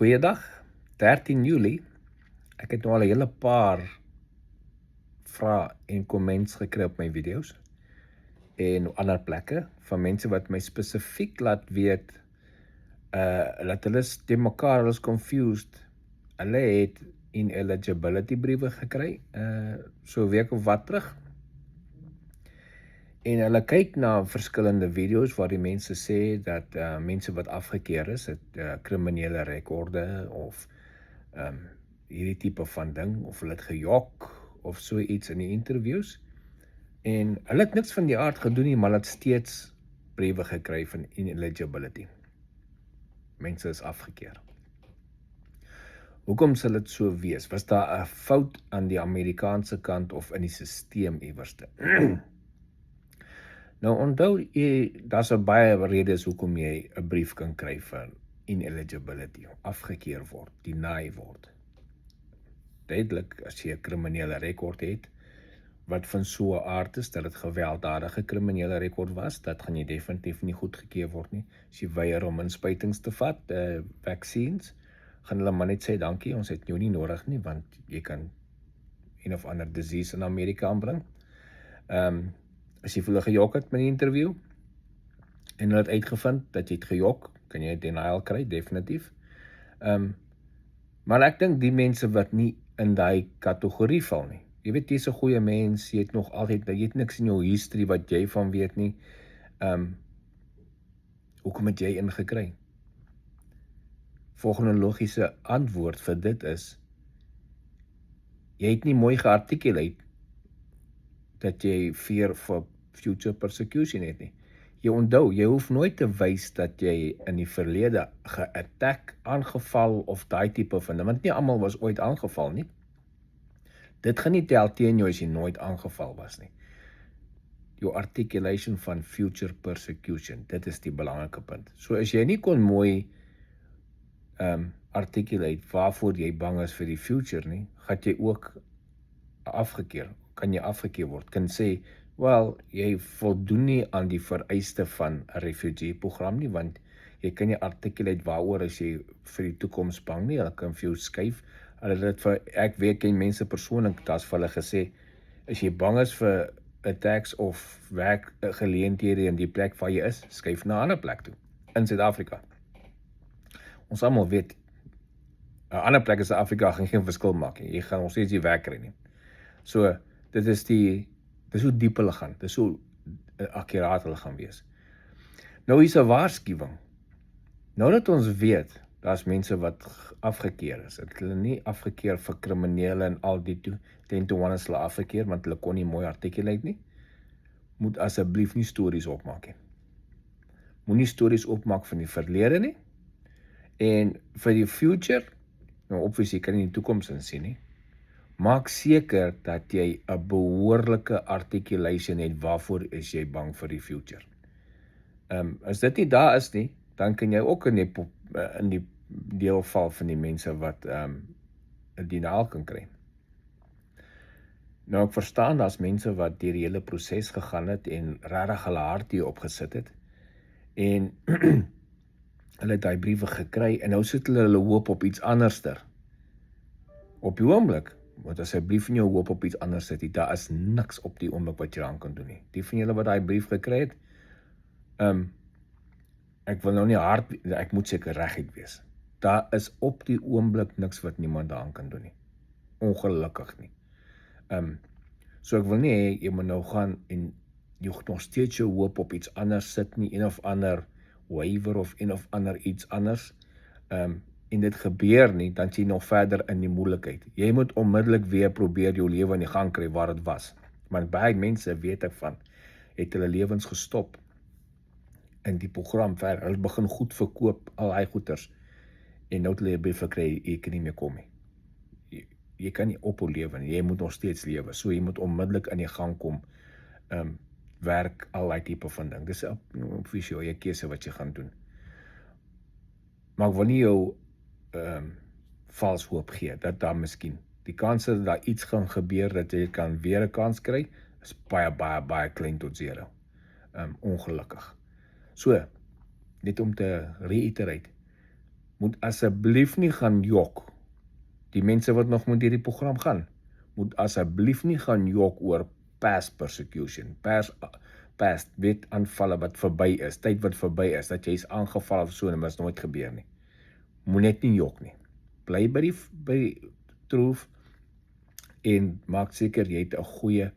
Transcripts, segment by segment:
Goeiedag, 13 Julie. Ek het nou al 'n hele paar vrae en comments gekry op my video's en ander plekke van mense wat my spesifiek laat weet dat hulle te mekaar, hulle is confused. Hulle het ineligibility briewe gekry so 'n week of wat terug. En hulle kyk na verskillende video's waar die mense sê dat mense wat afgekeer is, het kriminele rekorde of hierdie tipe van ding, of hulle het gejok of so iets in die interviews. En hulle het niks van die aard gedoen nie, maar hulle het steeds briewe gekry van ineligibility. Mense is afgekeer. Hoekom sal dit so wees? Was daar 'n fout aan die Amerikaanse kant of in die stelsel iewerste? Nou onthou jy, daar's baie redes hoekom jy 'n brief kan kry vir ineligibility, afgekeer word, deny word. Duidelik, as jy 'n kriminele rekord het, wat van so 'n aard is, dat dit gewelddadige kriminele rekord was, dat gaan jy definitief nie goedgekeur word nie. As jy weier om inspuitings te vat, vaccines, gaan hulle maar net sê, dankie, ons het jou nie nodig nie, want jy kan een of ander disease in Amerika aanbring. As jy hulle gejok het met die interview, en hulle het uitgevind dat jy het gejok, kan jy denial kry, definitief. Maar ek dink die mense wat nie in daai kategorie val nie. Jy weet, jy's 'n goeie mens, jy het nog altyd, jy het niks in jou history wat jy van weet nie. Hoekom het jy ingekry? Volgende logiese antwoord vir dit is, jy het nie mooi gearticulate dat jy fear for future persecution het nie. Jy onthou, jy hoef nooit te wys dat jy in die verlede ge-attack, aangeval of daai tipe van, want nie almal was ooit aangeval nie. Dit gaan nie tel teen jou as jy nooit aangeval was nie. Jou articulation van future persecution, dit is die belangrike punt. So as jy nie kon mooi articulate waarvoor jy bang is vir die future nie, gaan jy ook kan jy afgekeer word, kan sê, wel, jy voldoen nie aan die vereiste van 'n refugee program nie, want jy kan nie articulate waaroor as jy vir die toekoms bang nie, hulle kan vir jou skuif. Ek weet ken mense persoonlik, daar's vir hulle gesê, as jy bang is vir attacks of werkgeleenthede in die plek waar jy is, skuif na 'n ander plek toe, in Suid-Afrika. Ons almal weet, 'n ander plek in Suid-Afrika gaan geen verskil maak nie, jy gaan ons steeds nie werk kry nie. So, dit is hoe diep hulle gaan, dit is hoe akkuraat hulle gaan wees. Nou hier's 'n waarskuwing. Nou dat ons weet, daar's mense wat afgekeer is, het hulle nie afgekeer vir kriminele en al die ten toe wanneer hulle afgekeer, want hulle kon nie mooi articulate nie, moet asseblief nie stories opmaak nie. Moenie stories opmaak van die verlede nie, en vir die future, nou obviously kan jy nie die toekoms insien nie, maak seker dat jy 'n behoorlike articulation het waarvoor is jy bang vir die future. As dit nie daar is nie, dan kan jy ook in die deel val van die mense wat 'n denial kan kry. Nou ek verstaan, daar's mense wat deur die hele proses gegaan het en regtig hulle hart hier opgesit het, en hulle het daai briewe gekry, en nou sit hulle hoop op iets anderster. Op die oomblik, want asseblief in jou hoop op iets anders sit, daar is niks op die oomblik wat jy aan kan doen nie. Die van julle wat daai brief gekry het, ek wil nou nie ek moet seker reguit wees. Daar is op die oomblik niks wat niemand daaraan kan doen nie. Ongelukkig nie. So ek wil nie hê, jy moet nou gaan en jy nog steeds jou hoop op iets anders sit nie, een of ander waiver of een of ander iets anders, en dit gebeur nie, dan sien jy nog verder in die moeilikheid. Jy moet onmiddellik weer probeer jou lewe in die gang kry waar dit was. Want baie mense, weet ek van, het hulle lewens gestop in die program verder. Hulle begin goed verkoop, al die goeders, en nou het hulle 'n brief gekry, jy kan nie meer kom nie. Jy kan nie ophou lewe nie, jy moet nog steeds lewe. So jy moet onmiddellik in die gang kom, werk, al die tipe van ding. Dis 'n officiële keuse wat jy gaan doen. Maar ek wil nie jou vals hoop gee, dat daar miskien, die kans dat daar iets gaan gebeur, dat jy kan weer 'n kans kry, is baie klein tot 0. Ongelukkig. So, net om te reiterate, moet asseblief nie gaan jok. Die mense wat nog moet hierdie program gaan, moet asseblief nie gaan jok oor past persecution, past wetaanvalle wat verby is, tyd wat verby is, dat jy is aangeval of so, en dit is nooit gebeur nie. Moet net nie jok nie. Bly by die troef en maak seker jy het 'n goeie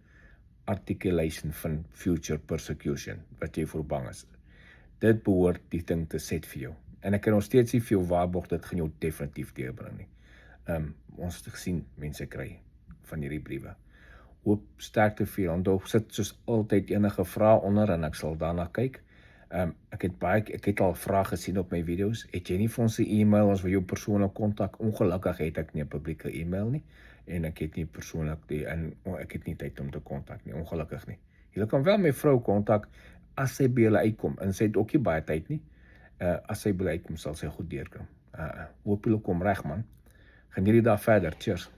articulation van future persecution, wat jy voor bang is. Dit behoort die ding te set vir jou. En ek kan nog steeds nie vir jou waarborg, dit gaan jou definitief deurbring nie. Ons het gesien, mense kry van hierdie briewe. Hoop sterkte vir jou, onthou, sit soos altyd enige vrae onder en ek sal daarna kyk. Ek het al vrae gesien op my video's. Het jy nie vir ons 'n e-mail, ons wil jou persoonlik kontak? Ongelukkig het ek nie 'n publieke e-mail nie, en ek het nie persoonlik ek het nie tyd om te kontak nie, ongelukkig nie. Julle kan wel my vrou kontak as sy by julle uitkom, en sy het ook nie baie tyd nie. As sy by julle uitkom, sal sy goed deurkom. Hoop julle kom reg, man. Geniet die dag verder. Cheers.